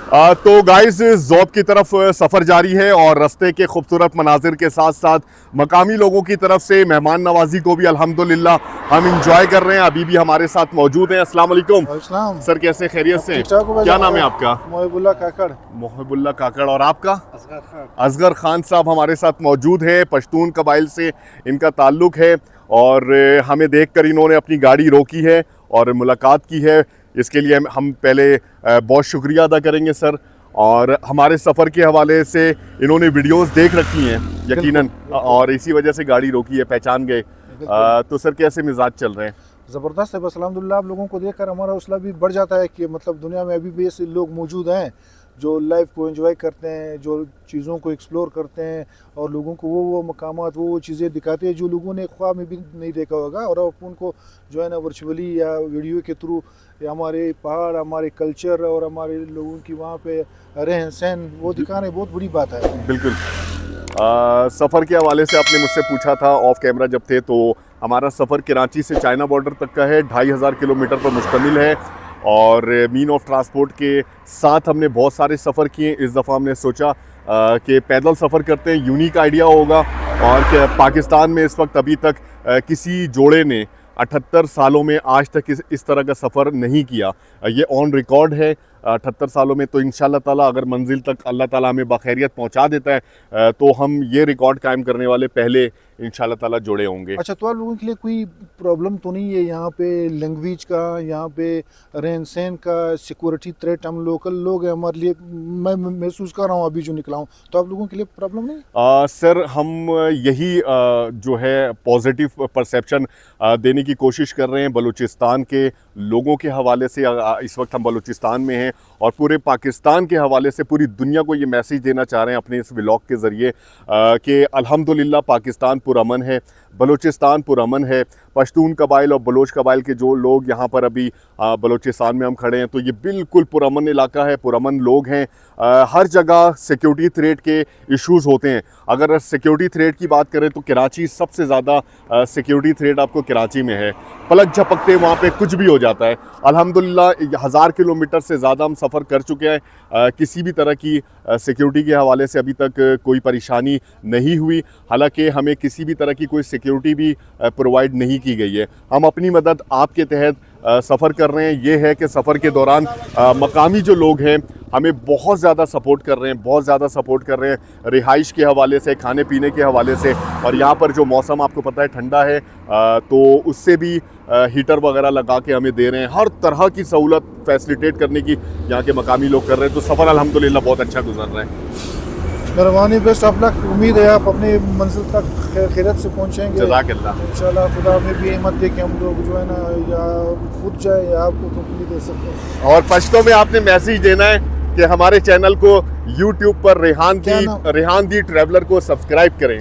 तो गाइस ज़ोब की तरफ सफ़र जारी है और रास्ते के खूबसूरत मनाजिर के साथ साथ मकामी लोगों की तरफ से मेहमान नवाजी को भी अल्हम्दुलिल्लाह हम इंजॉय कर रहे हैं। अभी भी हमारे साथ मौजूद हैं। अस्सलाम वालेकुम अस्सलाम। सर, कैसे खैरियत से? क्या नाम है आपका? मोहिबुल्लाह काकड़। मोहिबुल्लाह काकड़। और आपका? असगर खान। असगर खान साहब हमारे साथ मौजूद हैं। पश्तून कबाइल से इनका ताल्लुक़ है और हमें देख कर इन्होंने अपनी गाड़ी रोकी है और मुलाकात की है। इसके लिए हम पहले बहुत शुक्रिया अदा करेंगे सर। और हमारे सफ़र के हवाले से इन्होंने वीडियोस देख रखी हैं यकीनन, और इसी वजह से गाड़ी रोकी है, पहचान गए। तो सर कैसे मिजाज चल रहे हैं? ज़बरदस्त है, बस अल्हम्दुलिल्लाह। आप लोगों को देखकर हमारा हौसला भी बढ़ जाता है कि मतलब दुनिया में अभी भी ऐसे लोग मौजूद हैं जो लाइफ को एंजॉय करते हैं, जो चीज़ों को एक्सप्लोर करते हैं और लोगों को वो मकामात वो चीज़ें दिखाते हैं जो लोगों ने ख्वाब में भी नहीं देखा होगा। और आप उनको जो है ना वर्चुअली या वीडियो के थ्रू हमारे पहाड़, हमारे कल्चर और हमारे लोगों की वहाँ पे रहन सहन वो दिखाने बहुत बड़ी बात है। बिल्कुल। सफ़र के हवाले से आपने मुझसे पूछा था ऑफ कैमरा जब थे, तो हमारा सफ़र कराची से चाइना बॉर्डर तक का है। 2500 किलोमीटर पर मुश्तमिल है और मीन ऑफ ट्रांसपोर्ट के साथ हमने बहुत सारे सफ़र किए। इस दफ़ा हमने सोचा कि पैदल सफ़र करते हैं, यूनिक आइडिया होगा। और पाकिस्तान में इस वक्त अभी तक किसी जोड़े ने 78 सालों में आज तक इस तरह का सफ़र नहीं किया। ये ऑन रिकॉर्ड है 78 सालों में। तो इंशाल्लाह ताला अगर मंजिल तक अल्लाह ताला हमें बखैरियत पहुंचा देता है तो हम ये रिकॉर्ड कायम करने वाले पहले इंशाल्लाह ताला जुड़े होंगे। अच्छा, तो आप लोगों के लिए कोई प्रॉब्लम तो नहीं है यहाँ पे लैंग्वेज का, यहाँ पे रहन सहन का, सिक्योरिटी थ्रेट? हम लोकल लोग हैं, हमारे लिए मैं महसूस कर रहा हूँ अभी जो निकला हूँ, तो आप लोगों के लिए प्रॉब्लम नहीं? सर हम यही जो है पॉजिटिव परसेप्शन देने की कोशिश कर रहे हैं बलूचिस्तान के लोगों के हवाले से। इस वक्त हम बलूचिस्तान में हैं और पूरे पाकिस्तान के हवाले से पूरी दुनिया को ये मैसेज देना चाह रहे हैं अपने इस व्लॉग के ज़रिए कि अल्हम्दुलिल्लाह पाकिस्तान पुरअमन है, बलूचिस्तान पुरअमन है। पश्तून कबाइल और बलोच कबाइल के जो लोग यहाँ पर अभी बलूचिस्तान में हम खड़े हैं, तो ये बिल्कुल पुरअमन इलाका है, पुरअमन लोग हैं। हर जगह सिक्योरिटी थ्रेट के इश्यूज़ होते हैं। अगर सिक्योरिटी थ्रेट की बात करें तो कराची सबसे ज़्यादा सिक्योरिटी थ्रेट आपको कराची में है। पलक झपकते वहाँ पे कुछ भी हो जाता है। अल्हम्दुलिल्लाह 1000 किलोमीटर से ज़्यादा हम सफ़र कर चुके हैं। किसी भी तरह की सिक्योरिटी के हवाले से अभी तक कोई परेशानी नहीं हुई। हालांकि हमें किसी भी तरह की कोई सिक्योरिटी भी प्रोवाइड नहीं की गई है। हम अपनी मदद आपके तहत सफ़र कर रहे हैं। ये है कि सफ़र के दौरान मकामी जो लोग हैं हमें बहुत ज़्यादा सपोर्ट कर रहे हैं, बहुत ज़्यादा सपोर्ट कर रहे हैं रिहाइश के हवाले से, खाने पीने के हवाले से। और यहाँ पर जो मौसम आपको पता है ठंडा है, तो उससे भी हीटर वगैरह लगा के हमें दे रहे हैं। हर तरह की सहूलत फैसिलिटेट करने की यहाँ के मकामी लोग कर रहे हैं। तो सफ़र अल्हम्दुलिल्लाह बहुत अच्छा गुजर रहा है। मेहरबानी, बेस्ट ऑफ लक। उम्मीद है आप अपनी मंजिल तक खैरियत से पहुँचेंगे जज़ाकल्लाह। इंशाल्लाह। खुदा में भी हिम्मत दे कि हम लोग जो है ना या खुद जाए या आपको कंपनी दे सकते हैं। और पश्तो में आपने मैसेज देना है कि हमारे चैनल को यूट्यूब पर रेहान दी ट्रैवलर को सब्सक्राइब करें।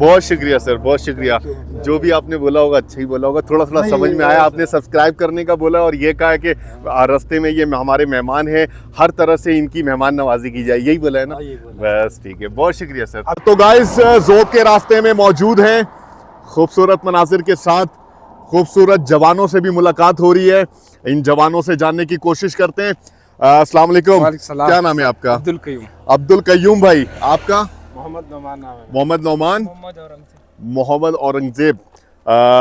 बहुत शुक्रिया सर, बहुत शुक्रिया। जो भी आपने बोला होगा अच्छा ही बोला होगा, थोड़ा थोड़ा समझ में आया। आपने सब्सक्राइब करने का बोला और ये कहा है कि रास्ते में ये हमारे मेहमान हैं, हर तरह से इनकी मेहमान नवाजी की जाए, यही बोला है ना? बस ठीक है, बहुत शुक्रिया सर। अब तो गाइस ज़ोब के रास्ते में मौजूद हैं, खूबसूरत मनाजिर के साथ खूबसूरत जवानों से भी मुलाकात हो रही है। इन जवानों से जानने की कोशिश करते हैं। अस्सलाम वालेकुम, क्या नाम है आपका? अब्दुल कयूम। अब्दुल कयूम भाई, आपका? मोहम्मद नौमान नाम है। मोहम्मद नौमान। मोहम्मद औरंगजेब।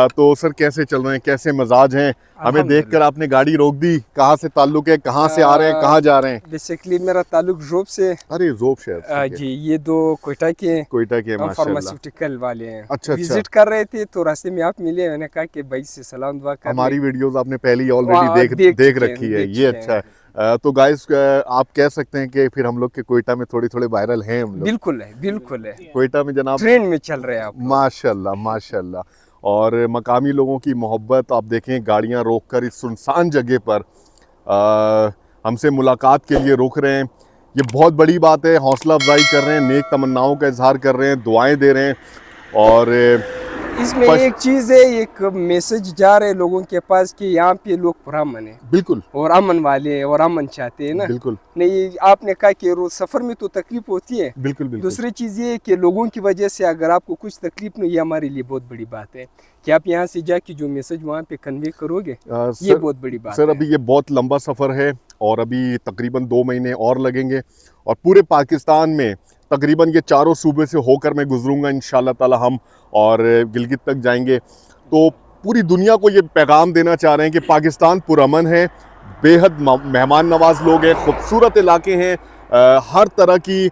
तो सर कैसे चल रहे हैं, कैसे मजाज हैं? हमें देखकर आपने गाड़ी रोक दी, कहाँ से ताल्लुक है, कहाँ से आ रहे हैं, कहाँ जा रहे हैं? बेसिकली मेरा ताल्लुक जोब से। अरे जोब शहर जी, ये दो कोयटा के फार्मास्यूटिकल वाले हैं। अच्छा, विजिट कर रहे थे तो रास्ते में आप मिले, मैंने कहा कि भाई से सलाम दुआ कर। हमारी वीडियोस आपने पहले ही ऑलरेडी देख रखी है, ये अच्छा है। तो गाइस आप कह सकते हैं कि फिर हम लोग के कोयटा में थोड़े वायरल हैं हम लोग। बिल्कुल है, बिल्कुल है। कोयटा में जनाब ट्रेंड में चल रहे हैं आप। माशाल्लाह माशाल्लाह। और मकामी लोगों की मोहब्बत आप देखें, गाड़ियां रोककर इस सुनसान जगह पर हमसे मुलाकात के लिए रोक रहे हैं। ये बहुत बड़ी बात है, हौसला अफजाई कर रहे हैं, नेक तमन्नाओं का इजहार कर रहे हैं, दुआएं दे रहे हैं। और इसमें एक चीज़ है, एक मैसेज जा रहे हैं लोगों के पास कि यहाँ पे लोग पुरअमन है बिल्कुल और अमन वाले हैं और अमन चाहते हैं ना। बिल्कुल नहीं, आपने कहा कि रोज सफ़र में तो तकलीफ होती है। बिल्कुल बिल्कुल दूसरी चीज़ ये है कि लोगों की वजह से अगर आपको कुछ तकलीफ नहीं, ये हमारे लिए बहुत बड़ी बात है कि आप यहाँ से जाके जो मैसेज वहाँ पे कन्वे करोगे, ये बहुत बड़ी बात सर है। अभी ये बहुत लंबा सफ़र है और अभी तकरीबन 2 महीने और लगेंगे और पूरे पाकिस्तान में तकरीबन ये चारों सूबे से होकर मैं गुजरूंगा इंशाल्लाह ताला हम, और गिलगित तक जाएंगे। तो पूरी दुनिया को ये पैगाम देना चाह रहे हैं कि पाकिस्तान पुरअमन है, बेहद मेहमान नवाज लोग हैं, खूबसूरत इलाके हैं, हर तरह की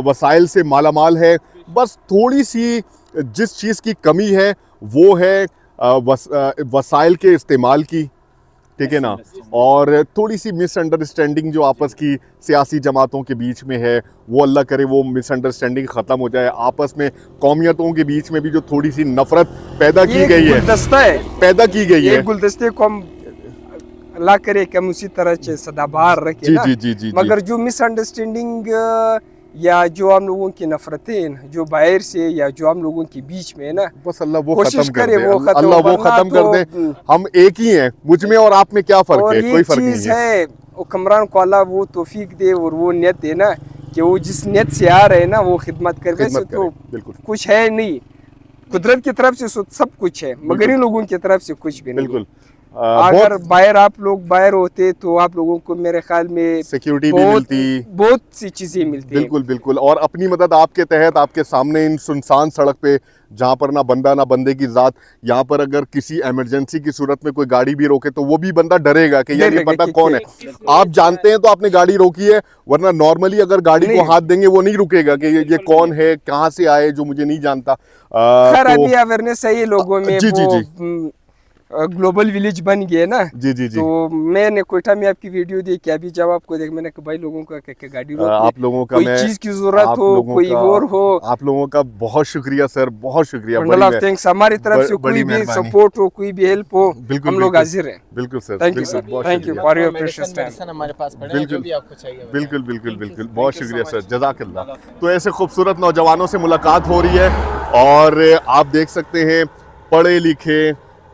वसाइल से मालामाल है। बस थोड़ी सी जिस चीज़ की कमी है वो है वसाइल के इस्तेमाल की, ठीक है ना, और थोड़ी सी मिसअंडरस्टैंडिंग जो आपस की सियासी जमातों के बीच में है, वो अल्लाह करे वो मिसअंडरस्टैंडिंग ख़त्म हो जाए। आपस में कौमियतों के बीच में भी जो थोड़ी सी नफरत पैदा की गई है, गुलदस्ता है, पैदा की गई है, गुलदस्ते को हम अल्लाह करे कि हम उसी तरह से सदाबहार रखें जी ना। जी जी जी मगर जो मिसअंडरस्टैंडिंग या जो हम लोगों की नफरतें हैं जो बाहर से या जो हम लोगों के बीच में है ना, बस अल्लाह वो कोशिश खत्म कर करे दे, वो खत्म, अल्लाह वो वरना खत्म तो, कर दे। हम एक ही हैं, मुझ में और आप में क्या फ़र्क और है? कोई ये फ़र्क नहीं चीज़ है। है हुक्मरान को अल्लाह वो तौफीक दे और वो नियत है ना कि वो जिस नियत से आ रहे हैं ना वो खिदमत कर। वैसे खिदमत तो करे, बिल्कुल कुछ है नहीं, कुदरत की तरफ से सब कुछ है, मगर इन लोगों की तरफ से कुछ भी नहीं। बिल्कुल अगर बाहर आप लोग बाहर होते तो आप लोगों को मेरे ख्याल में सिक्योरिटी भी मिलती, बहुत सी चीज़ें मिलती। बिल्कुल बिल्कुल, और अपनी मदद आपके तहत आपके सामने इन सुनसान सड़क पे जहाँ पर ना बंदा ना बंदे की ज़ात, यहाँ पर अगर किसी इमरजेंसी की सूरत में कोई गाड़ी भी रोके तो वो भी बंदा डरेगा कि यार ये बंदा कौन है। आप जानते हैं तो आपने गाड़ी रोकी है, वरना नॉर्मली अगर गाड़ी को हाथ देंगे वो नहीं रुकेगा कि ये कौन है, कहाँ से आए, जो मुझे नहीं जानता। खैर अभी अवेयरनेस है ये लोगों में, जी जी जी ग्लोबल विलेज बन गया ना। जी जी जी, तो मैंने कोयटा में आपकी वीडियो देखी, अभी जब आपको देख मैंने कहा भाई लोगों का क्या गाड़ी रोक, आप लोगों का कोई मैं चीज की जरूरत हो, कोई और हो, आप लोगों का बहुत शुक्रिया सर, बहुत शुक्रिया, थैंक्स। हमारी तरफ से कोई भी सपोर्ट हो, कोई भी हेल्प हो, हम लोग हाजिर हैं। बिल्कुल sir, thank you sir, thank you for your precious time. हमारे पास पड़े हैं, जो भी आपको चाहिए बिल्कुल बिल्कुल बिल्कुल, बहुत शुक्रिया सर, जज़ाकल्लाह। तो ऐसे खूबसूरत नौजवानों से मुलाकात हो रही है और आप देख सकते हैं पढ़े लिखे,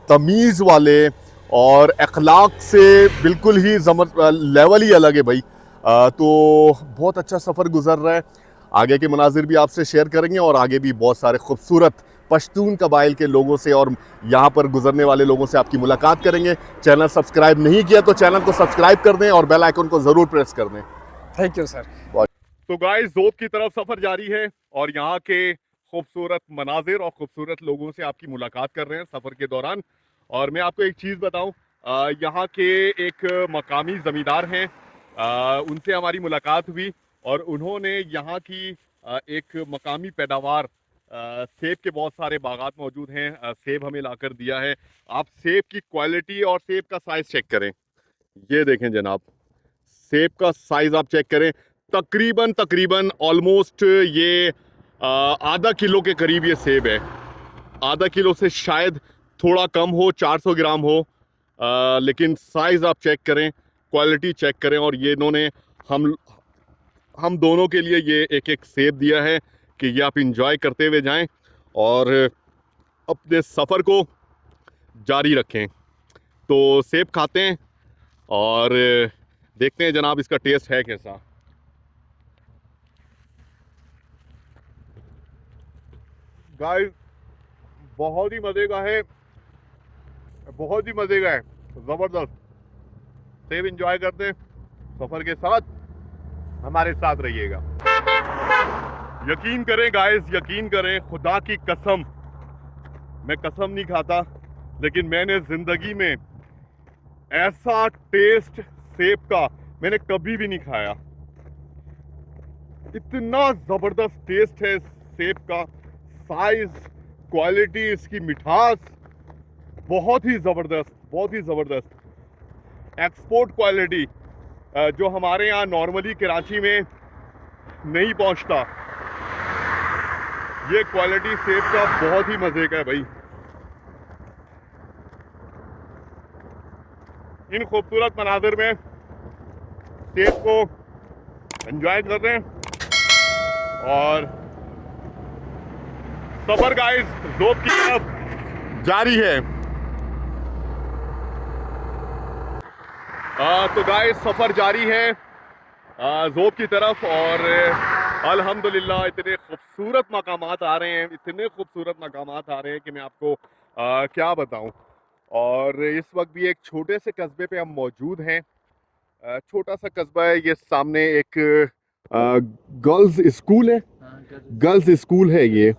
तमीज़ वाले और अखलाक से बिल्कुल ही लेवल ही अलग है भाई। तो बहुत अच्छा सफ़र गुजर रहा है। आगे के मनाजिर भी आपसे शेयर करेंगे और आगे भी बहुत सारे खूबसूरत पश्तून कबाइल के लोगों से और यहाँ पर गुजरने वाले लोगों से आपकी मुलाकात करेंगे। चैनल सब्सक्राइब नहीं किया तो चैनल को सब्सक्राइब कर दें और बेल आइकन को ज़रूर प्रेस कर दें। Thank you sir. तो गाइस जोब की तरफ सफ़र जारी है और यहाँ के खूबसूरत मनाजिर और खूबसूरत लोगों से आपकी मुलाकात कर रहे हैं सफ़र के दौरान। और मैं आपको एक चीज़ बताऊं, यहाँ के एक मकामी ज़मींदार हैं, उनसे हमारी मुलाकात हुई और उन्होंने यहाँ की एक मकामी पैदावार सेब के बहुत सारे बागात मौजूद हैं, सेब हमें लाकर दिया है। आप सेब की क्वालिटी और सेब का साइज़ चेक करें, ये देखें जनाब, सेब का साइज़ आप चेक करें, तकरीबन ऑलमोस्ट ये आधा किलो के करीब ये सेब है। आधा किलो से शायद थोड़ा कम हो, 400 ग्राम हो, लेकिन साइज़ आप चेक करें, क्वालिटी चेक करें। और ये इन्होंने हम दोनों के लिए ये एक एक सेब दिया है कि ये आप इंजॉय करते हुए जाएं और अपने सफ़र को जारी रखें। तो सेब खाते हैं और देखते हैं जनाब इसका टेस्ट है कैसा। गाइस बहुत ही मज़े का है, बहुत ही मज़े का है, ज़बरदस्त। सेब इंजॉय करते हैं, सफ़र के साथ हमारे साथ रहिएगा। यकीन करें गाइस, यकीन करें, खुदा की कसम, मैं कसम नहीं खाता लेकिन मैंने ज़िंदगी में ऐसा टेस्ट सेब का मैंने कभी भी नहीं खाया। इतना ज़बरदस्त टेस्ट है सेब का, साइज़, क्वालिटी, इसकी मिठास बहुत ही ज़बरदस्त, बहुत ही ज़बरदस्त। एक्सपोर्ट क्वालिटी जो हमारे यहाँ नॉर्मली कराची में नहीं पहुँचता, ये क्वालिटी सेब का बहुत ही मज़े का है भाई। इन खूबसूरत मनाज़िर में स्टेज को एंजॉय कर रहे हैं और सफर गाइस ज़ोब की तरफ जारी है। तो गाइस सफर जारी है ज़ोब की तरफ और अल्हम्दुलिल्लाह इतने खूबसूरत मकामात आ रहे हैं, इतने खूबसूरत मकामात आ रहे हैं कि मैं आपको क्या बताऊं। और इस वक्त भी एक छोटे से कस्बे पे हम मौजूद हैं। छोटा सा कस्बा है, ये सामने एक गर्ल्स स्कूल है, गर्ल्स स्कूल है ये।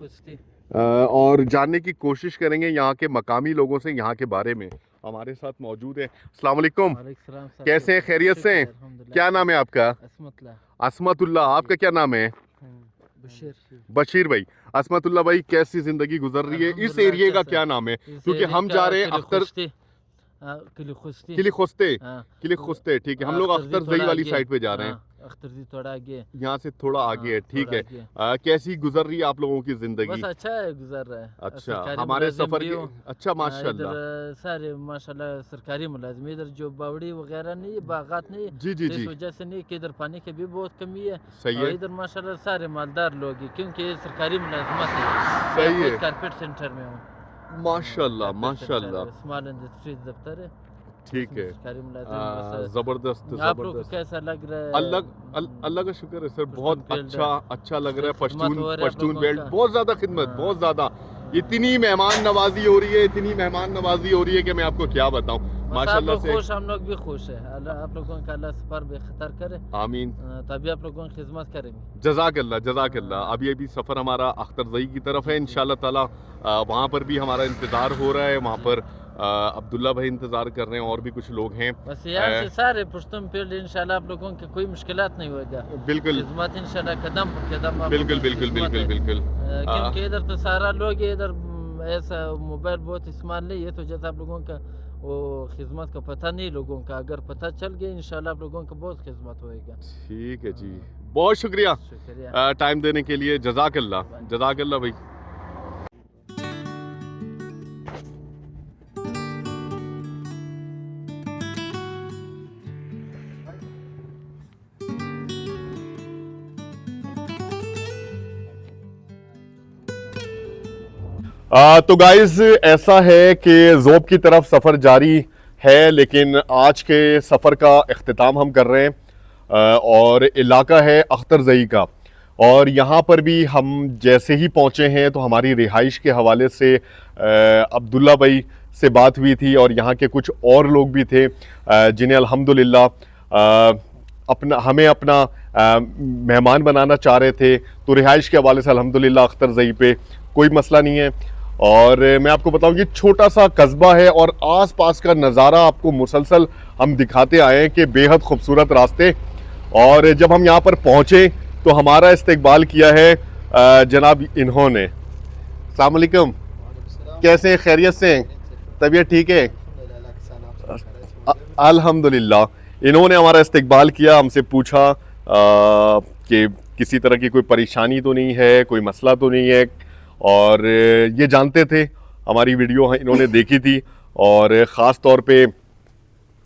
और जानने की कोशिश करेंगे यहाँ के मकामी लोगों से यहाँ के बारे में। हमारे साथ मौजूद है। अस्सलाम वालेकुम, कैसे हैं, खैरियत से हैं? क्या नाम है आपका? असमतुल्लाह। आपका क्या नाम है? बशीर भाई। असमतुल्लाह भाई, कैसी जिंदगी गुजर रही है? इस एरिया का क्या नाम है? क्योंकि हम जा रहे हैं अख्तर किली खुस्ते, ठीक है। हम लोग अख्तर जई वाली साइड पे जा रहे हैं, अख्तरजी थोड़ा आगे, यहाँ से थोड़ा आगे है, ठीक है। कैसी गुजर रही है आप लोगों की जिंदगी? बस अच्छा है, गुजर रहा है। अच्छा, हमारे सफर की अच्छा माशाल्लाह, सारे माशाल्लाह सरकारी मुलाजिम। इधर जो बावड़ी वगैरह नहीं है, बागात नहीं है, जी जी जी, इस वजह से नहीं कि इधर पानी की भी बहुत कमी है। सही है। इधर माशाल्लाह सारे मालदार लोग हैं क्योंकि सरकारी मुलाजमत है। सही है, कारपेट सेंटर में हूँ माशाल्लाह माशाल्लाह, स्मॉल इंडस्ट्रीज दफ्तर है, ठीक है। जबरदस्त आप लोग को कैसा लग रहा है? अल्लाह का शुक्र है सर, बहुत अच्छा लग रहा है। पश्तून बेल्ट बहुत ज़्यादा खिदमत, बहुत ज़्यादा। इतनी मेहमान नवाजी हो रही है, इतनी मेहमान नवाजी हो रही है कि मैं आपको क्या बताऊं। माशाल्लाह से खुश, हम लोग भी खुश है। अल्लाह आप लोगों का अल्लाह सफर बेखतर करे, आमीन। तभी आप लोगों की खिदमत करेंगे। जज़ाकल्लाह। अभी सफ़र हमारा अख्तर ज़ई की तरफ है इंशाल्लाह ताला। वहाँ पर भी हमारा इंतज़ार हो रहा है। वहाँ पर अब्दुल्ला भाई इंतज़ार कर रहे हैं और भी कुछ लोग हैं। बस यहाँ से सारे पुश्तून फील्ड इंशाल्लाह आप लोगों की कोई मुश्किलात नहीं होगा। बिल्कुल, खिदमत इंशाल्लाह कदम पर कदम। बिल्कुल। क्योंकि इधर तो सारा लोग इधर ऐसा मोबाइल बहुत इस्तेमाल नहीं है, तो जैसा आप लोगों का वो खिदमत का पता नहीं लोगों का, अगर पता चल गया इंशाल्लाह आप लोगों का बहुत खिदमत होएगा। ठीक है जी, बहुत शुक्रिया टाइम देने के लिए। जज़ाकल्लाह भाई। तो गाइज ऐसा है कि ज़ोब की तरफ सफ़र जारी है, लेकिन आज के सफ़र का इख्तिताम हम कर रहे हैं और इलाका है अख्तर ज़ई का। और यहाँ पर भी हम जैसे ही पहुँचे हैं तो हमारी रिहाइश के हवाले से अब्दुल्ला भाई से बात हुई थी और यहाँ के कुछ और लोग भी थे जिन्हें अल्हम्दुलिल्लाह हमें अपना मेहमान बनाना चाह रहे थे। तो रिहाइश के हवाले से अल्हम्दुलिल्लाह अख्तर ज़ई पे कोई मसला नहीं है। और मैं आपको बताऊं ये छोटा सा कस्बा है और आसपास का नज़ारा आपको मुसलसल हम दिखाते आए हैं कि बेहद खूबसूरत रास्ते। और जब हम यहाँ पर पहुँचे तो हमारा इस्तकबाल किया है जनाब इन्होंने। अस्सलाम वालेकुम, कैसे हैं, खैरियत से हैं, तबीयत ठीक है? अल्हम्दुलिल्लाह। इन्होंने हमारा इस्तकबाल किया, हमसे पूछा कि किसी तरह की कोई परेशानी तो नहीं है, कोई मसला तो नहीं है। और ये जानते थे, हमारी वीडियो इन्होंने देखी थी और ख़ास तौर पे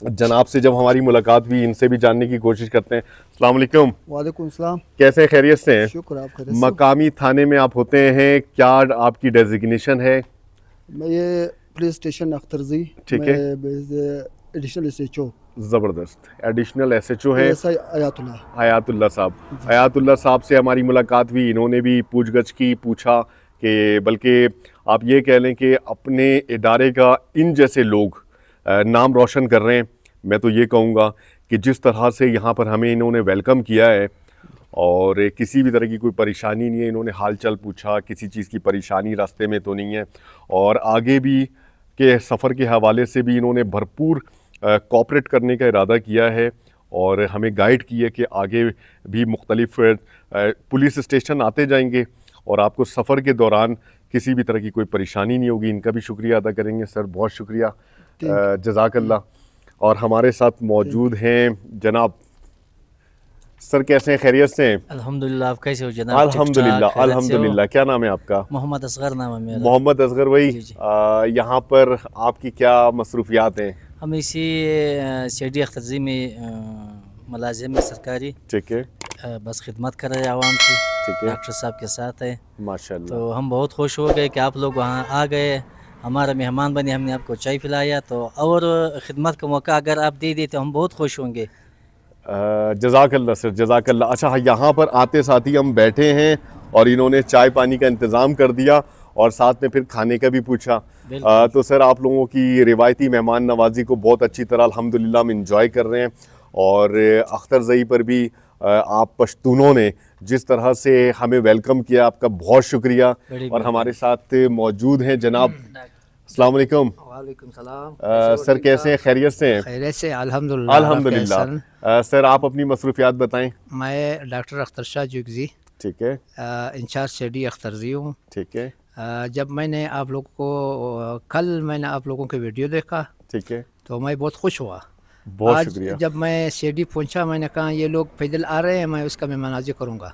जनाब से जब हमारी मुलाकात हुई, इनसे भी जानने की कोशिश करते हैं। अस्सलाम वालेकुम। वालेकुम सलाम। कैसे, खैरियत से हैं? शुक्र, आप खैरियत से? मकामी थाने में आप होते हैं, क्या आपकी डेजिग्नेशन है? मैं ये पुलिस स्टेशन अख्तर ज़ई, ठीक है, एडिशनल SHO। ज़बरदस्त, एडिशनल SHO है हयातुल्लाह साहब। हयातुल्लाह साहब से हमारी मुलाकात हुई, इन्होंने भी पूछगछ की, पूछा कि बल्कि आप ये कह लें कि अपने इदारे का इन जैसे लोग नाम रोशन कर रहे हैं। मैं तो ये कहूँगा कि जिस तरह से यहाँ पर हमें इन्होंने वेलकम किया है और किसी भी तरह की कोई परेशानी नहीं है, इन्होंने हाल चाल पूछा, किसी चीज़ की परेशानी रास्ते में तो नहीं है। और आगे भी के सफ़र के हवाले से भी इन्होंने भरपूर कोऑपरेट करने का इरादा किया है और हमें गाइड किया कि आगे भी मुख्तलिफ पुलिस स्टेशन आते जाएंगे और आपको सफ़र के दौरान किसी भी तरह की कोई परेशानी नहीं होगी। इनका भी शुक्रिया अदा करेंगे। सर बहुत शुक्रिया, जज़ाकल्लाह। और हमारे साथ मौजूद हैं जनाब। सर कैसे हैं, खैरियत से हैं? अल्हम्दुलिल्लाह, आप कैसे हो जनाब? अल्हम्दुलिल्लाह। क्या नाम है आपका? मोहम्मद असगर नाम है मेरा। मोहम्मद असगर भाई, यहाँ पर आपकी क्या मसरूफियात हैं? हम इसी सिटी अख्तर ज़ई में मुलाजिम है सरकारी। ठीक है, बस खिदमत कर रहे हैं आवाम की, ठीक है, डॉक्टर साहब के साथ है। माशाल्लाह। तो हम बहुत खुश हो गए कि आप लोग वहाँ आ गए, हमारा मेहमान बने, हमने आपको चाय पिलाया। तो और ख़िदमत का मौका अगर आप दे दें तो हम बहुत खुश होंगे। जज़ाकल्लाह सर, जज़ाकल्लाह। अच्छा हाँ, यहाँ पर आते साथ ही हम बैठे हैं और इन्होंने चाय पानी का इंतज़ाम कर दिया और साथ में फिर खाने का भी पूछा। तो सर आप लोगों की रिवायती मेहमान नवाजी को बहुत अच्छी तरह अल्हम्दुलिल्लाह हम इंजॉय कर रहे हैं। और अख्तर ज़ई पर भी आप पश्तूनों ने जिस तरह से हमें वेलकम किया, आपका बहुत शुक्रिया। और हमारे साथ मौजूद हैं जनाब, अस्सलाम वालेकुम। वालेकुम सलाम। सर कैसे हैं, खैरियत से हैं? खैरियत से अल्हम्दुलिल्लाह। अल्हम्दुलिल्लाह। सर आप अपनी मसरूफियात बताएं। मैं डॉक्टर अख्तर शाह जुगजी, ठीक है, इंचार्ज सीडी अख्तरजी हूँ। ठीक है, जब मैंने आप लोगों को कल मैंने आप लोगों के वीडियो देखा, ठीक है, तो मैं बहुत खुश हुआ। बहुत आज शुक्रिया। जब मैं सीडी पहुँचा, मैंने कहा ये लोग पैदल आ रहे हैं, मैं उसका मैं मनाजी करूँगा।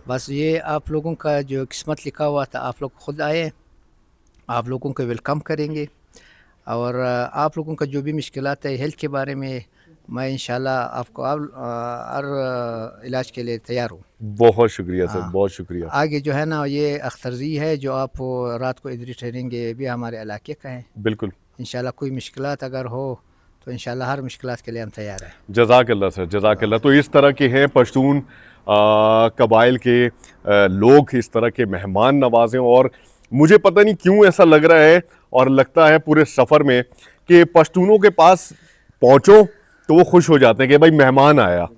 बस ये आप लोगों का जो किस्मत लिखा हुआ था, आप लोग खुद आए, आप लोगों को वेलकम करेंगे। और आप लोगों का जो भी मुश्किलात है हेल्थ के बारे में, मैं इंशाल्लाह आपको हर इलाज के लिए तैयार हूँ। बहुत शुक्रिया सर, हाँ। बहुत शुक्रिया। आगे जो है ना, ये अख्तरजी है जो आप रात को इधर ठहरेंगे, ये भी हमारे इलाके का है। बिल्कुल, इंशाल्लाह कोई मुश्किलात अगर हो तो इंशाल्लाह हर मुश्किलात के लिए हम तैयार हैं। जज़ाकल्लाह सर, जज़ाकल्लाह। तो इस तरह के हैं पश्तून कबाइल के लोग, इस तरह के मेहमान नवाजें। और मुझे पता नहीं क्यों ऐसा लग रहा है और लगता है पूरे सफ़र में कि पश्तूनों के पास पहुँचो तो वो खुश हो जाते हैं कि भाई मेहमान आया।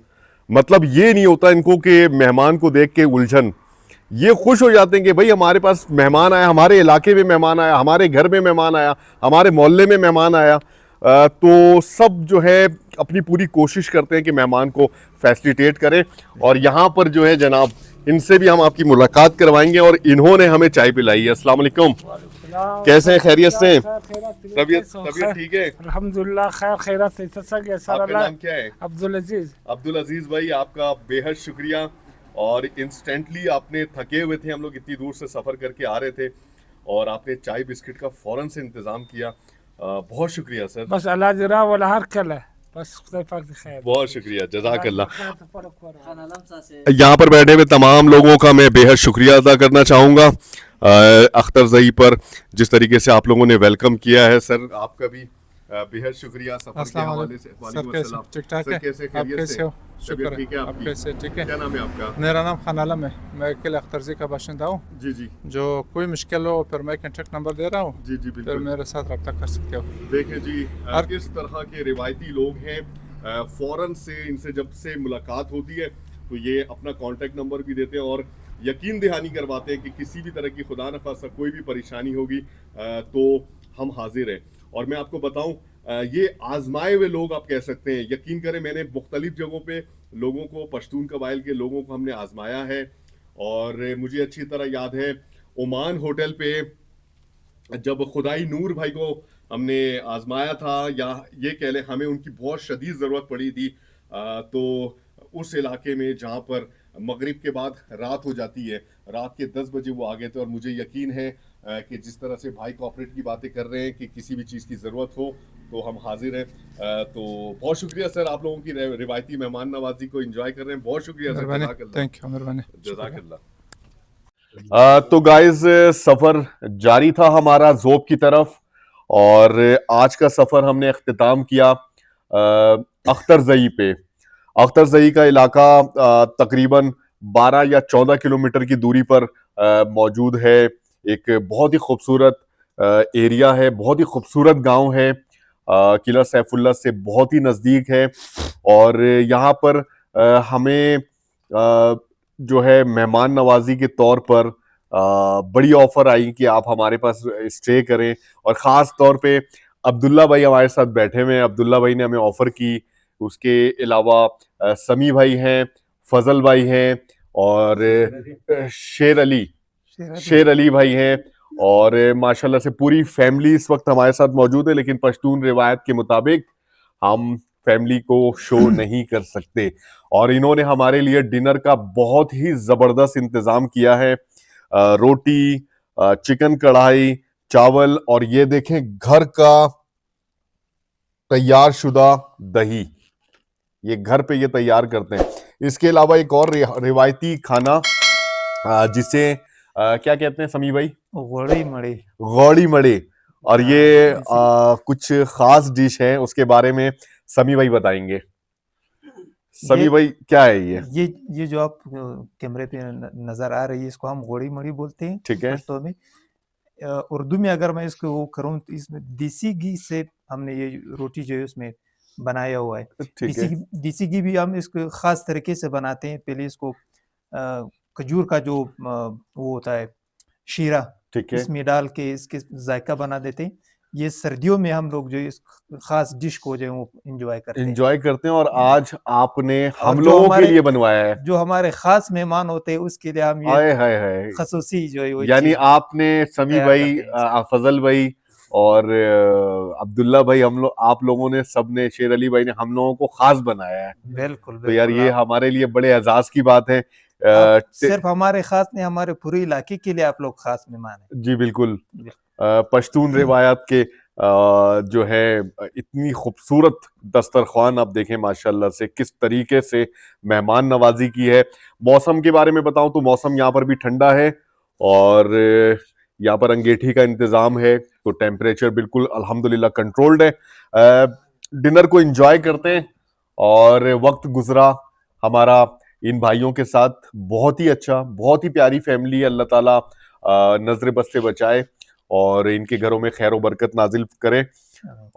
मतलब ये नहीं होता इनको कि मेहमान को देख के उलझन, ये खुश हो जाते हैं कि भाई हमारे पास मेहमान आया, हमारे इलाके में मेहमान आया, हमारे घर में मेहमान आया, हमारे मोहल्ले में मेहमान आया। तो सब जो है अपनी पूरी कोशिश करते हैं कि मेहमान को फैसिलिटेट करें। और यहाँ पर जो है जनाब, इनसे भी हम आपकी मुलाकात करवाएंगे और इन्होंने हमें चाय पिलाई है। अस्सलाम वालेकुम, कैसे हैं, खैरियत से? तबीयत ठीक है? अल्हम्दुलिल्लाह खैर खैरत से आपका नाम क्या है? अब्दुल अजीज। अब्दुल अजीज भाई, आपका बेहद शुक्रिया। और इंस्टेंटली आपने, थके हुए थे हम लोग, इतनी दूर से सफ़र करके आ रहे थे और आपने चाय बिस्किट का फ़ौरन से इंतज़ाम किया। बहुत शुक्रिया सर। बस अल्लाह जरा वाला हर कल बस खुदा पाक दी खैर। बहुत शुक्रिया, जज़ाकल्लाह। यहाँ पर बैठे हुए तमाम लोगों का मैं बेहद शुक्रिया अदा करना चाहूँगा अख्तर ज़ई पर, जिस तरीके से आप लोगों ने वेलकम किया है। सर आपका भी बेहद शुक्रिया सफर के हवाले से। सर कैसे, ठीक ठाक है? कैसे आप कैसे हो? शुक्र है। ठीक है, आप कैसे? ठीक है। क्या नाम है आपका? मेरा नाम खान आलम है, मैं अकेले अख्तरजी का बाशिंदा हूँ। जी जी, जो कोई मुश्किल हो फिर मैं कॉन्टेक्ट नंबर दे रहा हूँ, जी जी, फिर बिल्कुल मेरे साथ रब्ता कर सकते हो। देखें जी, किस तरह के रिवायती लोग हैं। फ़ौरन से इनसे जब से मुलाकात होती है तो ये अपना कॉन्टेक्ट नंबर भी देते हैं और यकीन दहानी करवाते हैं कि किसी भी तरह की खुदा न खासा कोई भी परेशानी होगी तो हम हाजिर हैं। और मैं आपको बताऊं, ये आजमाए हुए लोग आप कह सकते हैं। यकीन करें, मैंने मुख्तलिफ जगहों पे लोगों को, पश्तून कबाइल के लोगों को हमने आजमाया है। और मुझे अच्छी तरह याद है ओमान होटल पे जब खुदाई नूर भाई को हमने आजमाया था, या ये कह लें हमें उनकी बहुत शदीद ज़रूरत पड़ी थी। तो उस इलाके में जहाँ पर मगरिब के बाद रात हो जाती है, रात के 10 बजे वो आ गए थे। और मुझे यकीन है कि जिस तरह से भाई कोऑपरेट की बातें कर रहे हैं कि किसी भी चीज़ की ज़रूरत हो तो हम हाजिर हैं। तो बहुत शुक्रिया सर, आप लोगों की रिवायती मेहमान नवाजी को एंजॉय कर रहे हैं। बहुत शुक्रिया सर, थैंक यू, मेहरबानी, जज़ाकल्लाह। तो गाइस, सफ़र जारी था हमारा ज़ोब की तरफ और आज का सफ़र हमने अख्तिताम किया अख्तर ज़ई पे। अख्तर ज़ई का इलाका तकरीबन 12 या 14 किलोमीटर की दूरी पर मौजूद है। एक बहुत ही खूबसूरत एरिया है, बहुत ही खूबसूरत गांव है, किला सैफुल्ला से बहुत ही नज़दीक है। और यहाँ पर हमें जो है मेहमान नवाजी के तौर पर बड़ी ऑफर आई कि आप हमारे पास स्टे करें। और ख़ास तौर पे अब्दुल्ला भाई हमारे साथ बैठे हुए हैं, अब्दुल्ला भाई ने हमें ऑफर की। उसके अलावा समी भाई हैं, फजल भाई हैं और शेर अली भाई हैं। और माशाल्लाह से पूरी फैमिली इस वक्त हमारे साथ मौजूद है। लेकिन पश्तून रिवायत के मुताबिक हम फैमिली को शो नहीं कर सकते और इन्होंने हमारे लिए डिनर का बहुत ही जबरदस्त इंतजाम किया है। रोटी, चिकन कढ़ाई, चावल और ये देखें घर का तैयार शुदा दही। ये घर पे ये तैयार करते हैं। इसके अलावा एक और रिवायती खाना जिसे क्या कहते हैं समी भाई? गोड़ी मड़ी। गौड़ी मड़े। और ये कुछ खास डिश है, उसके बारे में समी भाई बताएंगे। समी भाई क्या है ये जो आप कैमरे पे नजर आ रही है, इसको हम गोड़ी मड़ी बोलते हैं। ठीक है। पश्तो में। उर्दू में अगर मैं इसको वो करूँ तो इसमें देसी घी से हमने ये रोटी जो है उसमें बनाया हुआ है। ठीक है। देसी घी भी हम इसको खास तरीके से बनाते हैं। पहले इसको खजूर का जो वो होता है शीरा, ठीक है। इसमें डाल के इसके जायका बना देते हैं। ये सर्दियों में हम लोग जो इस खास डिश को जो है वो एंजॉय करते हैं। और आज आपने हम और जो लोगों के हमारे लिए बनवाया है। जो हमारे खास मेहमान होते हैं उसके लिए हम हाय ये हाय हाय। खसूसी जो है वो यानी चीज़ आपने समी तैयार भाई, करते हैं। फजल भाई और अब्दुल्ला भाई, आप लोगों ने, सबने, शेर अली भाई ने हम लोगों को खास बनाया है। बिल्कुल तो यार बिल्कुल। ये हमारे लिए बड़े एजाज की बात है। सिर्फ हमारे खास नहीं, हमारे पूरे इलाके के लिए आप लोग खास मेहमान हैं। जी बिल्कुल। पश्तून रिवायात के जो है इतनी खूबसूरत दस्तरख्वान आप देखें माशाल्लाह से किस तरीके से मेहमान नवाजी की है। मौसम के बारे में बताऊं तो मौसम यहाँ पर भी ठंडा है और यहाँ पर अंगीठी का इंतजाम है, तो टेम्परेचर बिल्कुल अल्हम्दुलिल्लाह कंट्रोल्ड है। डिनर को एंजॉय करते हैं और वक्त गुजरा हमारा इन भाइयों के साथ बहुत ही अच्छा, बहुत ही प्यारी फैमिली है। अल्लाह ताला नजर बद से बचाए और इनके घरों में खैर बरकत नाजिल करे।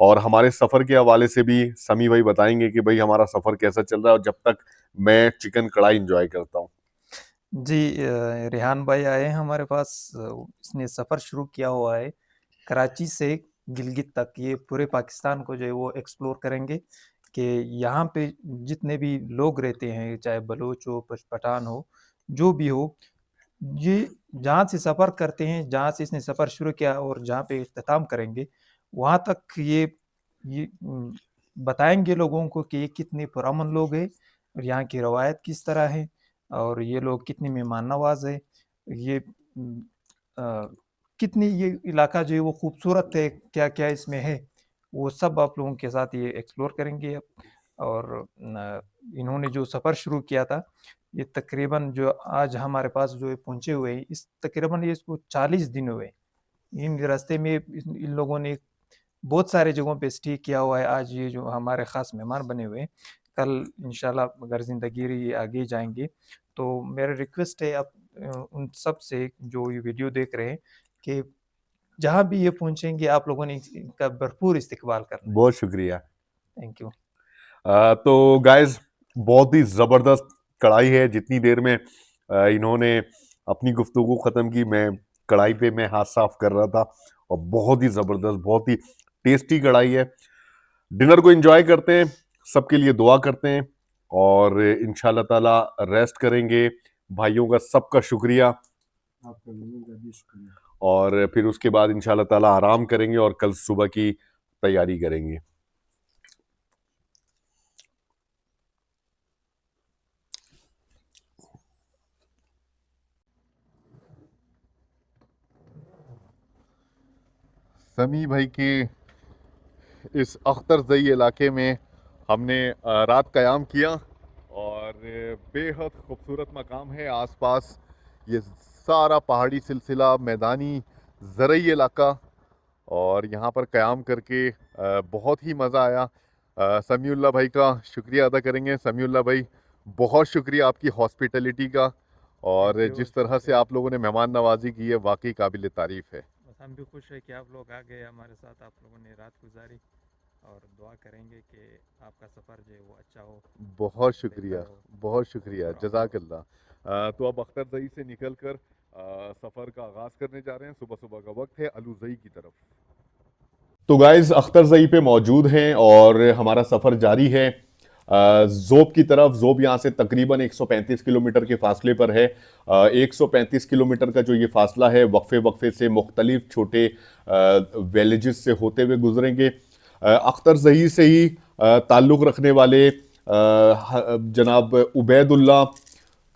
और हमारे सफर के हवाले से भी समी भाई बताएंगे कि भाई हमारा सफर कैसा चल रहा है, और जब तक मैं चिकन कढ़ाई एंजॉय करता हूँ। जी, रेहान भाई आए हैं हमारे पास। इसने सफ़र शुरू किया हुआ है कराची से गिलगित तक। ये पूरे पाकिस्तान को जो है वो एक्सप्लोर करेंगे कि यहाँ पे जितने भी लोग रहते हैं, चाहे बलोच हो, पठान हो, जो भी हो, ये जहाँ से सफ़र करते हैं, जहाँ से इसने सफ़र शुरू किया और जहाँ पे इख्तिताम करेंगे, वहाँ तक ये बताएंगे लोगों को कि ये कितने पुरअमन लोग हैं और यहाँ की रवायत किस तरह है और ये लोग कितने मेहमान नवाज है। ये कितनी ये इलाका जो है वो खूबसूरत है, क्या क्या इसमें है, वो सब आप लोगों के साथ ये एक्सप्लोर करेंगे। और इन्होंने जो सफ़र शुरू किया था, ये तकरीबन जो आज हमारे पास जो पहुँचे हुए हैं, इस तकरीबन ये इसको 40 दिन हुए। इन रास्ते में इन लोगों ने बहुत सारे जगहों पे स्टे किया हुआ है। आज ये जो हमारे ख़ास मेहमान बने हुए हैं, कल इंशाल्लाह अगर ज़िंदगी रही आगे जाएंगे, तो मेरा रिक्वेस्ट है आप उन सब से जो ये वीडियो देख रहे हैं कि जहाँ भी ये पहुँचेंगे आप लोगों ने इनका भरपूर इस्तकबाल करना है। बहुत शुक्रिया। Thank you. तो गाइज बहुत ही ज़बरदस्त कढ़ाई है। जितनी देर में इन्होंने अपनी गुफ्तगू ख़त्म की, मैं कढ़ाई पे मैं हाथ साफ कर रहा था, और बहुत ही ज़बरदस्त, बहुत ही टेस्टी कढ़ाई है। डिनर को एंजॉय करते हैं, सबके लिए दुआ करते हैं और इंशाल्लाह ताला रेस्ट करेंगे। भाइयों का सबका शुक्रिया, और फिर उसके बाद इंशाल्लाह ताला आराम करेंगे और कल सुबह की तैयारी करेंगे। समी भाई के इस अख्तरजई इलाके में हमने रात क़याम किया और बेहद खूबसूरत मकाम है। आसपास ये सारा पहाड़ी सिलसिला, मैदानी ज़रई इलाका, और यहाँ पर क़याम करके बहुत ही मज़ा आया। समीउल्लाह भाई का शुक्रिया अदा करेंगे। समीउल्लाह भाई, बहुत शुक्रिया आपकी हॉस्पिटलिटी का, और जिस तरह से आप लोगों ने मेहमान नवाजी की है, वाकई काबिल तारीफ़ है। हम भी खुश है कि आप लोग आ गए हमारे साथ, आप लोगों ने रात गुजारी, और दुआ करेंगे कि आपका सफ़र जो है वो अच्छा हो। बहुत शुक्रिया, बहुत शुक्रिया, जज़ाकल्लाह। तो अब अख्तरजई से निकल कर सफ़र का आगाज़ करने जा रहे हैं। सुबह सुबह का वक्त है अलूज़ई की तरफ। तो गाइज़ अख्तरजई पे मौजूद हैं और हमारा सफ़र जारी है ज़ोब की तरफ। ज़ोब यहाँ से तकरीबन 135 किलोमीटर के फासले पर है। 135 किलोमीटर का जो ये फासला है, वक्फे वक्फे से मुख्तलिफ छोटे विलेजेस से होते हुए गुजरेंगे। अख्तरजई से ही ताल्लुक़ रखने वाले जनाब उबैदुल्ला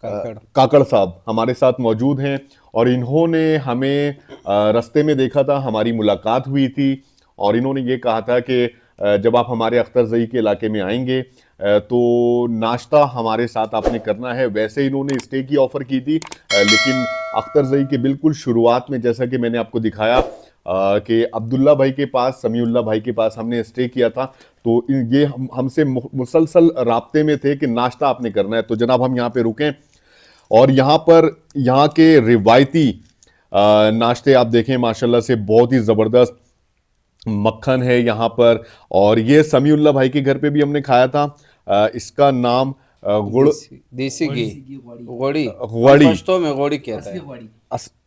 काकड़ साहब हमारे साथ मौजूद हैं, और इन्होंने हमें रास्ते में देखा था, हमारी मुलाकात हुई थी, और इन्होंने ये कहा था कि जब आप हमारे अख्तरजई के इलाके में आएंगे, तो नाश्ता हमारे साथ आपने करना है। वैसे इन्होंने स्टे की ऑफ़र की थी, लेकिन अख्तरजई के बिल्कुल शुरुआत में जैसा कि मैंने आपको दिखाया कि अब्दुल्ला भाई के पास, समीउल्ला भाई के पास हमने स्टे किया था, तो ये हमसे मुसलसल राब्ते में थे कि नाश्ता आपने करना है। तो जनाब हम यहाँ पे रुकें और यहाँ पर यहाँ के रिवायती नाश्ते आप देखें, माशाल्लाह से बहुत ही ज़बरदस्त मक्खन है यहाँ पर। और ये समीउल्ला भाई के घर पे भी हमने खाया था। इसका नाम गुड़ देसी घी गोड़ी ग्वाड़ी, पश्तो में गोड़ी कहते हैं,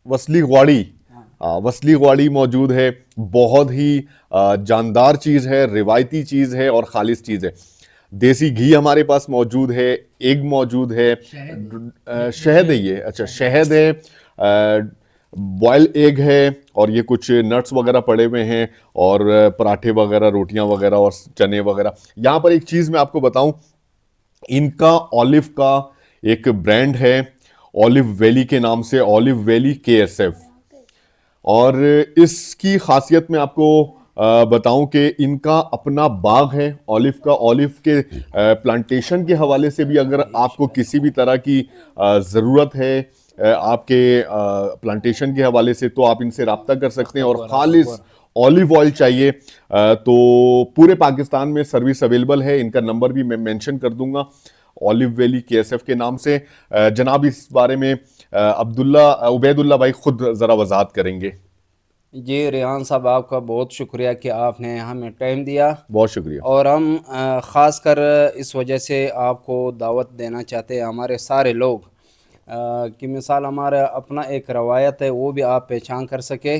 वसली ग्वाड़ी, वसली ग्वाड़ी मौजूद है। बहुत ही जानदार चीज़ है, रिवायती चीज़ है और खालिस चीज़ है। देसी घी हमारे पास मौजूद है, एग मौजूद है, शहद है ये, अच्छा शहद है, बॉयल एग है और ये कुछ नट्स वगैरह पड़े हुए हैं और पराठे वगैरह, रोटियां वगैरह और चने वगैरह। यहाँ पर एक चीज़ मैं आपको बताऊं, इनका ऑलिव का एक ब्रांड है ऑलिव वैली के नाम से, ऑलिव वैली KSF। और इसकी खासियत मैं आपको बताऊं कि इनका अपना बाग है ऑलिव का। ऑलिव के प्लांटेशन के हवाले से भी अगर आपको किसी भी तरह की ज़रूरत है आपके प्लांटेशन के हवाले से, तो आप इनसे रब्ता कर सकते हैं। और खालिस ऑलिव ऑयल चाहिए तो पूरे पाकिस्तान में सर्विस अवेलेबल है। इनका नंबर भी मैं मेंशन कर दूंगा ऑलिव वैली KSF के नाम से। जनाब इस बारे में उबैदुल्ला भाई खुद ज़रा वजाहत करेंगे। जी रेहान साहब, आपका बहुत शुक्रिया कि आपने हमें टाइम दिया, बहुत शुक्रिया। और हम ख़ास कर इस वजह से आपको दावत देना चाहते हैं हमारे सारे लोग कि मिसाल हमारा अपना एक रवायत है वो भी आप पहचान कर सके।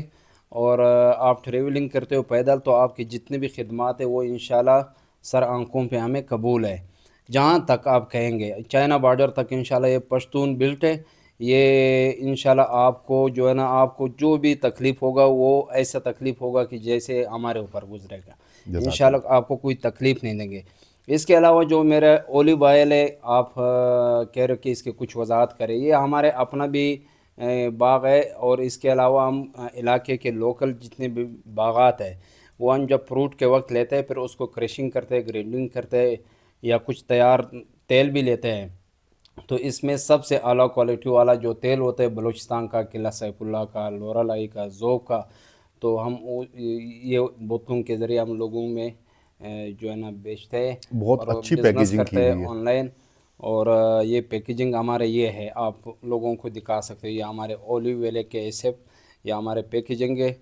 और आप ट्रेवलिंग करते हो पैदल तो आपकी जितनी भी खिदमत है वो इंशाल्लाह सर आंखों पे हमें कबूल है। जहाँ तक आप कहेंगे चाइना बॉर्डर तक इंशाल्लाह ये पश्तून बिल्ट है, ये इंशाल्लाह आपको जो है ना, आपको जो भी तकलीफ़ होगा वो ऐसा तकलीफ़ होगा कि जैसे हमारे ऊपर गुजरेगा। इंशाल्लाह आपको कोई तकलीफ़ नहीं देंगे। इसके अलावा जो मेरा ओलिव ऑयल है, आप कह रहे हो कि इसकी कुछ वजाहत करें, ये हमारे अपना भी बाग है। और इसके अलावा हम इलाके के लोकल जितने भी बागात है वो हम जब फ्रूट के वक्त लेते हैं, फिर उसको क्रशिंग करते हैं, ग्राइंडिंग करते हैं, या कुछ तैयार तेल भी लेते हैं। तो इसमें सबसे आला क्वालिटी वाला जो तेल होता है बलूचिस्तान का, किला सैफुल्ला का, लोरालाई का, ज़ोब का, तो हम ये बोतलों के ज़रिए हम लोगों में जो है ना बेचते हैं। बहुत अच्छी पैकेजिंग करते हैं ऑनलाइन। और ये पैकेजिंग हमारे ये है, आप लोगों को दिखा सकते हैं, ये हमारे ऑलिव वैली KSF, ये हमारे पैकेजिंग है।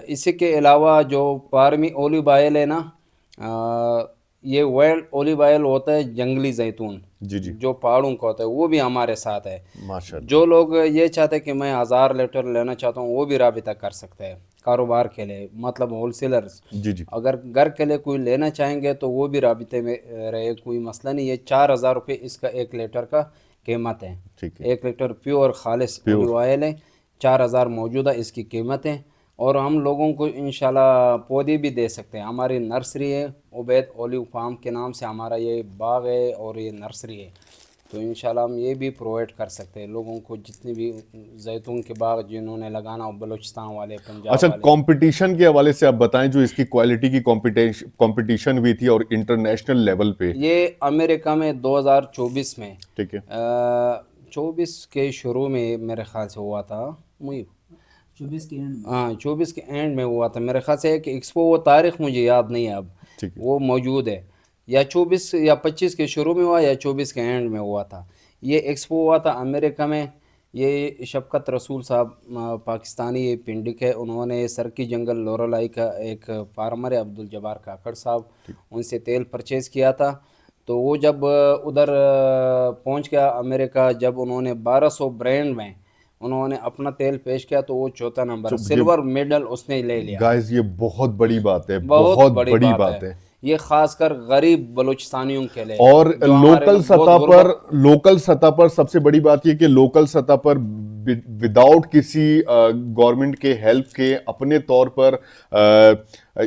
इसी के अलावा जो पारमी ऑलिव ऑयल है ना, ये वाइल्ड ऑलिव ऑयल होता है, जंगली जैतून जी जी, जो पहाड़ों का होता है, वो भी हमारे साथ है। माशाल्लाह। जो लोग ये चाहते हैं कि मैं 1000 लीटर लेना चाहता हूँ, वो भी राबिता कर सकते हैं कारोबार के लिए, मतलब होलसेलर्स। जी जी, अगर घर के लिए कोई लेना चाहेंगे तो वो भी राबिते में रहे, कोई मसला नहीं है। 4000 रुपये इसका 1 लीटर का कीमत है। ठीक है। 1 लीटर प्योर खालिस ऑलिव ऑयल है, 4000 मौजूदा इसकी कीमत है। और हम लोगों को इंशाल्लाह पौधे भी दे सकते हैं। हमारी नर्सरी है, उबैद ऑलिव फार्म के नाम से हमारा ये बाग है और ये नर्सरी है। तो इंशाल्लाह हम ये भी प्रोवाइड कर सकते हैं लोगों को, जितने भी जैतून के बाग जिन्होंने लगाना हो, बलूचिस्तान वाले, पंजाब अच्छा, वाले। कंपटीशन के हवाले से आप बताएं, जो इसकी क्वालिटी की कंपटीशन हुई थी और इंटरनेशनल लेवल पे। ये अमेरिका में 2024 में, ठीक है, 24 के शुरू में मेरे ख्याल से हुआ था, मुझे 24 के एंड में हुआ था मेरे ख्याल से। एक एक्सपो, वो तारीख मुझे याद नहीं है अब, ठीक है। वो मौजूद है, या 24 या 25 के शुरू में हुआ या 24 के एंड में हुआ था। ये एक्सपो हुआ था अमेरिका में। ये शफकत रसूल साहब पाकिस्तानी ये पिंडिक है, उन्होंने सर की जंगल लोरालाई का एक फार्मर है अब्दुल जब्बार काकड़ साहब, उनसे तेल परचेज़ किया था। तो वो जब उधर पहुंच गया अमेरिका, जब उन्होंने 1200 ब्रांड में उन्होंने अपना तेल पेश किया, तो वो चौथा नंबर सिल्वर मेडल उसने ले लिया। गाइस ये बहुत बड़ी बात है, बहुत बड़ी बात है। ये खासकर गरीब बलूचिस्तानियों के लिए। और लोकल सतह पर सबसे बड़ी बात ये कि लोकल सतह पर विदाउट किसी गवर्नमेंट के हेल्प के अपने तौर पर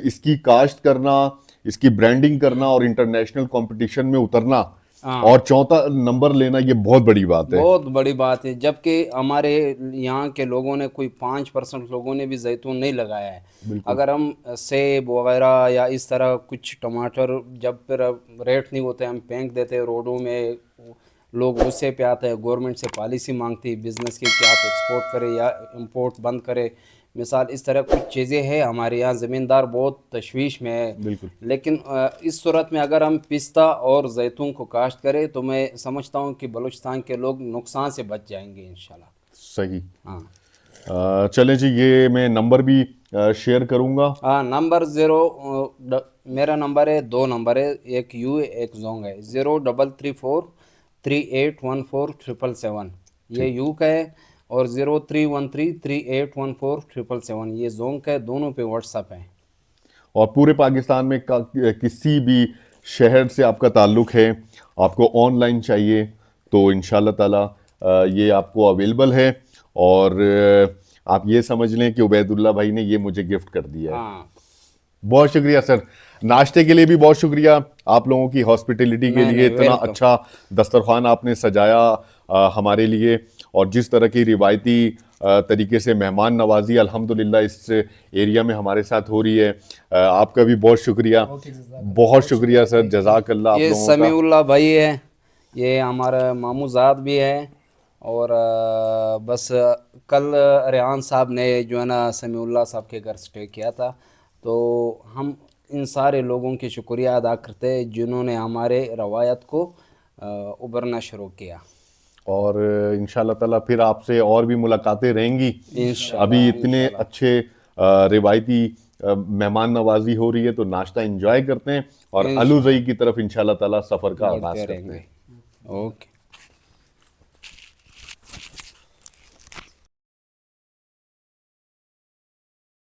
इसकी काश्त करना, इसकी ब्रांडिंग करना और इंटरनेशनल कंपटीशन में उतरना, हाँ। और चौथा नंबर लेना ये बहुत बड़ी बात है। बहुत बड़ी बात है, जबकि हमारे यहाँ के लोगों ने कोई 5% लोगों ने भी जैतून नहीं लगाया है। अगर हम सेब वगैरह या इस तरह कुछ टमाटर जब फिर रेट नहीं होते हम फेंक देते हैं रोडों में, लोग गुस्से पे आते हैं, गवर्नमेंट से पॉलिसी मांगती है बिज़नेस की कि आप एक्सपोर्ट करें या इंपोर्ट बंद करें। मिसाल इस तरह कुछ चीज़ें हैं हमारे यहाँ, ज़मींदार बहुत तशवीश में है। बिल्कुल। लेकिन इस सूरत में अगर हम पिस्ता और जैतून को काश्त करें तो मैं समझता हूँ कि बलूचिस्तान के लोग नुकसान से बच जाएंगे इंशाल्लाह। सही। हाँ चलें जी, ये मैं नंबर भी शेयर करूँगा। हाँ, नंबर मेरा नंबर है, 2 नंबर है, एक यू एक जोंग है, 0344381477 ये यू का है और 0313381477 ये जोंग का है। दोनों पे व्हाट्सएप है। और पूरे पाकिस्तान में किसी भी शहर से आपका ताल्लुक़ है, आपको ऑनलाइन चाहिए तो इंशाल्लाह ताला ये आपको अवेलेबल है। और आप ये समझ लें कि उबैदुल्लाह भाई ने ये मुझे गिफ्ट कर दिया है। हाँ। बहुत शुक्रिया सर, नाश्ते के लिए भी बहुत शुक्रिया, आप लोगों की हॉस्पिटैलिटी के लिए, इतना अच्छा दस्तरखान आपने सजाया हमारे लिए, और जिस तरह की रिवायती तरीके से मेहमान नवाजी अल्हम्दुलिल्लाह इस एरिया में हमारे साथ हो रही है। आपका भी बहुत शुक्रिया, बहुत शुक्रिया सर, जज़ाकल्लाह। ये समीउल्लाह भाई है, ये हमारा मामूजाद भी है। और बस कल रेहान साहब ने जो है ना समीउल्लाह साहब के घर स्टे किया था, तो हम इन सारे लोगों की शुक्रिया अदा करते हैं जिन्होंने हमारे रवायत को उभरना शुरू किया। और इंशाल्लाह ताला फिर आपसे और भी मुलाकातें रहेंगी। अभी इतने अच्छे रिवायती मेहमान नवाजी हो रही है तो नाश्ता एंजॉय करते हैं और अलूज़ई की तरफ इंशाल्लाह ताला सफ़र का आगाज़ करते हैं। ओके।